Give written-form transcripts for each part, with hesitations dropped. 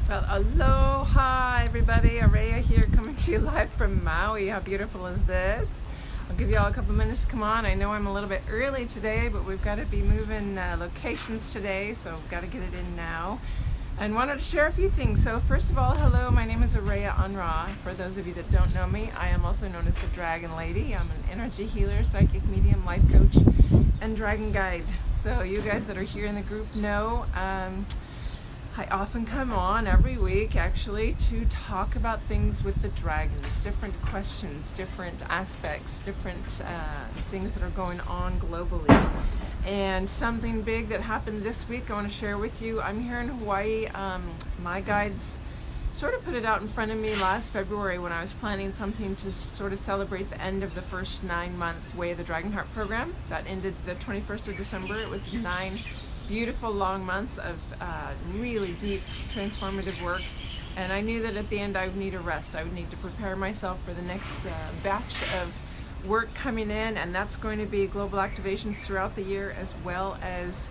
Well, aloha everybody, Araya here coming to you live from Maui. How beautiful is this? I'll give you all a couple minutes to come on. I know I'm a little bit early today, but we've got to be moving locations today, so we've got to get it in now. And wanted to share a few things. So first of all, hello, my name is Araya Unra. For those of you that don't know me, I am also known as the Dragon Lady. I'm an energy healer, psychic medium, life coach, and dragon guide. So you guys that are here in the group know I often come on every week actually to talk about things with the dragons, different questions, different aspects, different things that are going on globally. And something big that happened this week I want to share with you. I'm here in Hawaii. My guides sort of put it out in front of me last February when I was planning something to sort of celebrate the end of the first 9-month Way of the Dragon Heart program. That ended the 21st of December. It was 9 beautiful long months of really deep transformative work, and I knew that at the end I would need a rest. I would need to prepare myself for the next batch of work coming in, and that's going to be global activations throughout the year, as well as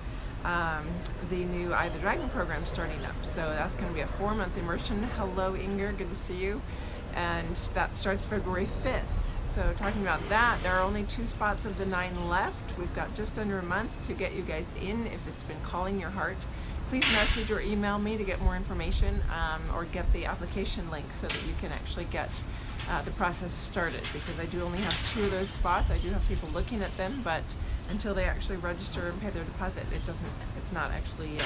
the new Eye of the Dragon program starting up. So that's going to be a 4-month immersion. Hello Inger, good to see you. And that starts February 5th. So talking about that, there are only 2 spots of the 9 left. We've got just under a month to get you guys in. If it's been calling your heart, please message or email me to get more information, or get the application link so that you can actually get the process started, because I do only have 2 of those spots. I do have people looking at them, but until they actually register and pay their deposit, it's not actually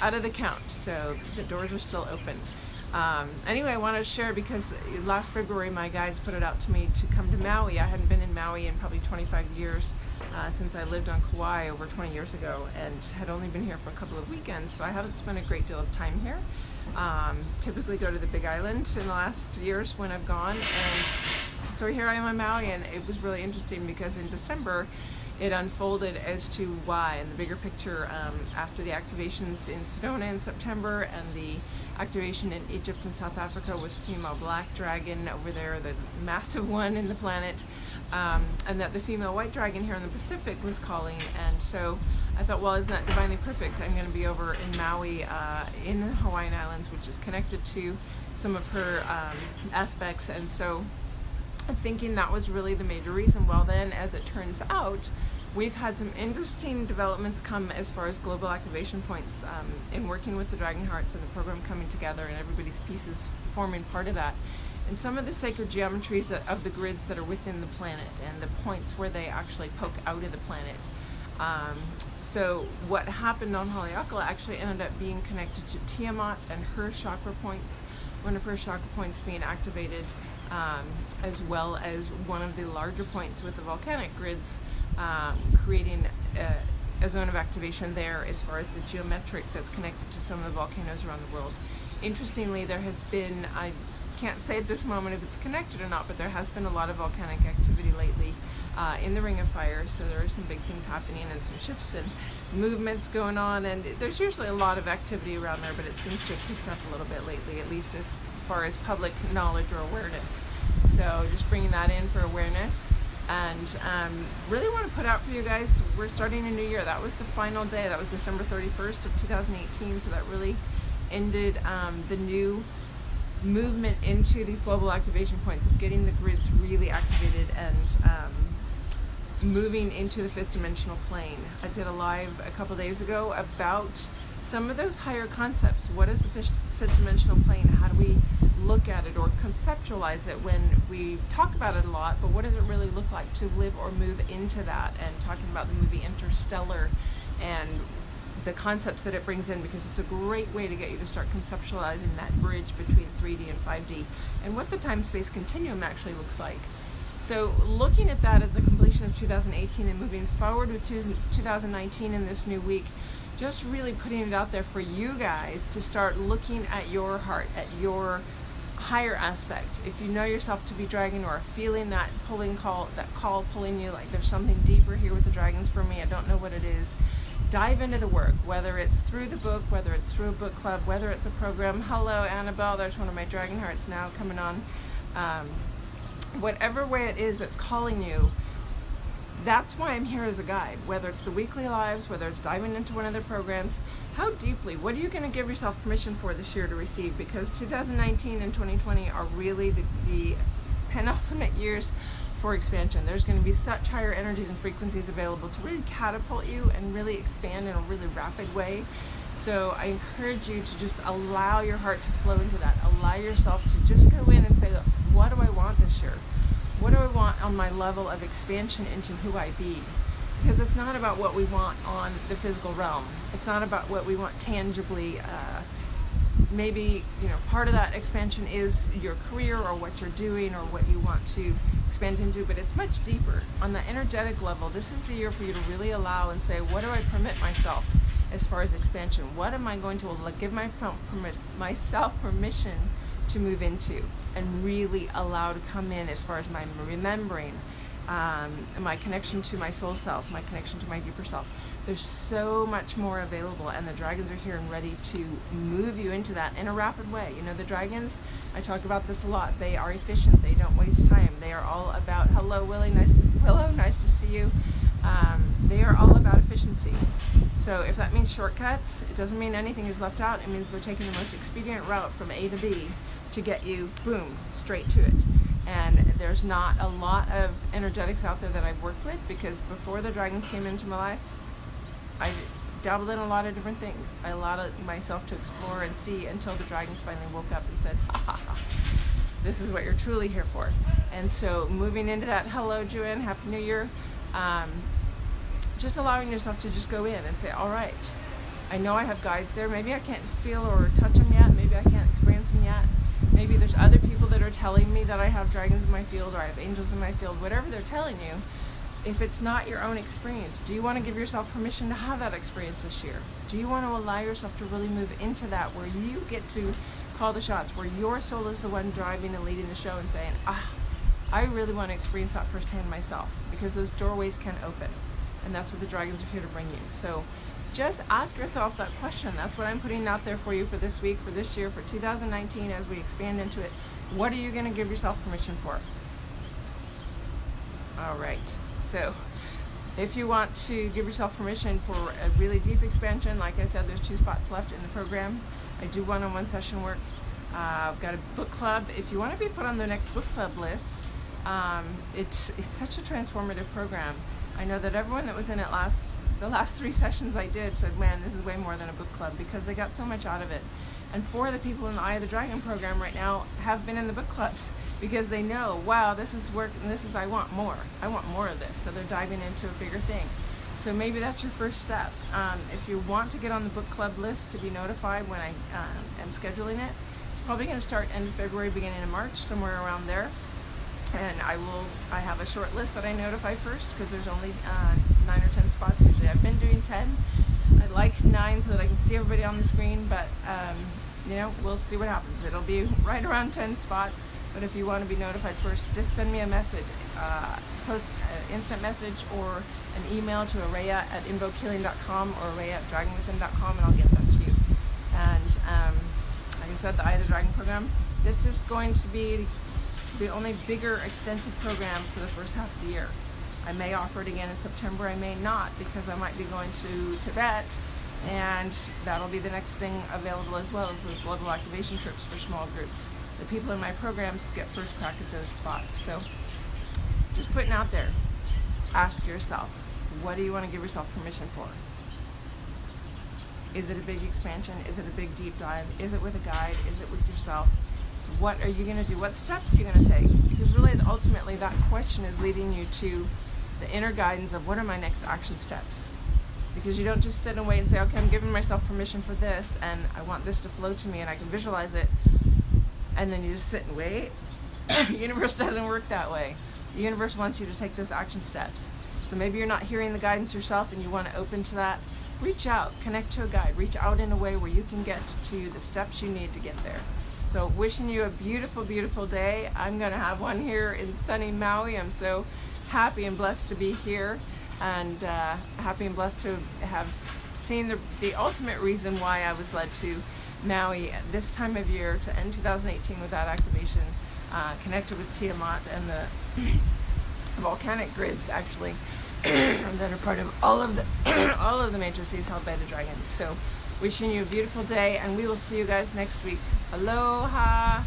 out of the count. So the doors are still open. Anyway, I wanted to share because last February my guides put it out to me to come to Maui. I hadn't been in Maui in probably 25 years since I lived on Kauai over 20 years ago, and had only been here for a couple of weekends, so I haven't spent a great deal of time here. Typically go to the Big Island in the last years when I've gone, and so here I am on Maui, and it was really interesting because in December it unfolded as to why, and the bigger picture after the activations in Sedona in September and the activation in Egypt and South Africa with female black dragon over there, the massive one in the planet, and that the female white dragon here in the Pacific was calling. And so I thought, well, isn't that divinely perfect? I'm going to be over in Maui in the Hawaiian Islands, which is connected to some of her aspects, and so I'm thinking that was really the major reason. Well then, as it turns out, we've had some interesting developments come as far as global activation points in working with the Dragon Hearts and the program coming together and everybody's pieces forming part of that. And some of the sacred geometries of the grids that are within the planet and the points where they actually poke out of the planet. So what happened on Haleakala actually ended up being connected to Tiamat and her chakra points, one of her chakra points being activated, as well as one of the larger points with the volcanic grids, creating a zone of activation there as far as the geometric that's connected to some of the volcanoes around the world. Interestingly, there has been, I can't say at this moment if it's connected or not, but there has been a lot of volcanic activity lately in the Ring of Fire, so there are some big things happening and some shifts and movements going on, and there's usually a lot of activity around there, but it seems to have picked up a little bit lately, at least as far as public knowledge or awareness. So just bringing that in for awareness, and really want to put out for you guys, we're starting a new year. That was the final day. That was December 31st of 2018, so that really ended the new movement into these global activation points of getting the grids really activated and moving into the 5th dimensional plane. I did a live a couple days ago about some of those higher concepts. What is the 5th dimensional plane? How do we look at it or conceptualize it when we talk about it a lot, but what does it really look like to live or move into that? And talking about the movie Interstellar and the concepts that it brings in, because it's a great way to get you to start conceptualizing that bridge between 3D and 5D and what the time-space continuum actually looks like. So looking at that as the completion of 2018 and moving forward with 2019 in this new week, just really putting it out there for you guys to start looking at your heart, at your higher aspect. If you know yourself to be dragon, or feeling that call pulling you, like there's something deeper here with the dragons for me, I don't know what it is, dive into the work, whether it's through the book, whether it's through a book club, whether it's a program. Hello Annabelle, there's one of my dragon hearts now coming on. Whatever way it is that's calling you, That's why I'm here as a guide, whether it's the weekly lives, whether it's diving into one of their programs. How deeply, what are you going to give yourself permission for this year to receive? Because 2019 and 2020 are really the penultimate years for expansion. There's going to be such higher energies and frequencies available to really catapult you and really expand in a really rapid way. So I encourage you to just allow your heart to flow into that. Allow yourself to just go in and say, what do I want this year? What do I want on my level of expansion into who I be? Because it's not about what we want on the physical realm. It's not about what we want tangibly. Maybe, part of that expansion is your career or what you're doing or what you want to expand into, but it's much deeper. On the energetic level, this is the year for you to really allow and say, what do I permit myself as far as expansion? What am I going to give myself permission to move into and really allow to come in as far as my remembering, my connection to my soul self, my connection to my deeper self. There's so much more available, and the dragons are here and ready to move you into that in a rapid way. The dragons, I talk about this a lot. They are efficient. They don't waste time. They are all about, hello, Willow, nice to see you. They are all about efficiency. So if that means shortcuts, it doesn't mean anything is left out. It means they're taking the most expedient route from A to B to get you, boom, straight to it. And there's not a lot of energetics out there that I've worked with, because before the dragons came into my life, I dabbled in a lot of different things. I allowed myself to explore and see until the dragons finally woke up and said, this is what you're truly here for. And so moving into that, hello, Joanne, Happy New Year. Just allowing yourself to just go in and say, all right, I know I have guides there. Maybe I can't feel or touch them yet. Maybe I can't experience them yet. Maybe there's other people that are telling me that I have dragons in my field or I have angels in my field. Whatever they're telling you, if it's not your own experience, do you want to give yourself permission to have that experience this year? Do you want to allow yourself to really move into that, where you get to call the shots, where your soul is the one driving and leading the show and saying, I really want to experience that firsthand myself, because those doorways can open. And that's what the dragons are here to bring you. So just ask yourself that question. That's what I'm putting out there for you for this week, for this year, for 2019, as we expand into it. What are you going to give yourself permission for? All right. So if you want to give yourself permission for a really deep expansion, like I said, there's 2 spots left in the program. I do one-on-one session work. I've got a book club. If you want to be put on the next book club list, it's such a transformative program. I know that everyone that was in it the last 3 sessions I did said, man, this is way more than a book club, because they got so much out of it. And 4 of the people in the Eye of the Dragon program right now have been in the book clubs, because they know, wow, this is work, and I want more. I want more of this. So they're diving into a bigger thing. So maybe that's your first step. If you want to get on the book club list to be notified when I am scheduling it, it's probably going to start end of February, beginning of March, somewhere around there. And I have a short list that I notify first, because there's only 9 or 10 spots usually. I've been doing 10. I like 9 so that I can see everybody on the screen, but we'll see what happens. It'll be right around 10 spots. But if you want to be notified first, just send me a message, post an instant message or an email to araya@invokehealing.com or araya@dragonwithin.com, and I'll get that to you. And like I said, the Eye of the Dragon program, this is going to be the only bigger extensive program for the first half of the year. I may offer it again in September, I may not, because I might be going to Tibet, and that'll be the next thing available, as well as those global activation trips for small groups. The people in my programs get first crack at those spots. So just putting out there, ask yourself, what do you want to give yourself permission for? Is it a big expansion? Is it a big deep dive? Is it with a guide? Is it with yourself? What are you going to do? What steps are you going to take? Because really, ultimately, that question is leading you to the inner guidance of, what are my next action steps? Because you don't just sit and wait and say, okay, I'm giving myself permission for this, and I want this to flow to me, and I can visualize it, and then you just sit and wait. The universe doesn't work that way. The universe wants you to take those action steps. So maybe you're not hearing the guidance yourself and you want to open to that. Reach out, connect to a guide, reach out in a way where you can get to the steps you need to get there. So wishing you a beautiful, beautiful day. I'm going to have one here in sunny Maui. I'm so happy and blessed to be here, and happy and blessed to have seen the ultimate reason why I was led to Maui at this time of year to end 2018 with that activation, connected with Tiamat and the volcanic grids, actually. that are part of all of the all of the matrices held by the dragons. So wishing you a beautiful day, and we will see you guys next week. Aloha.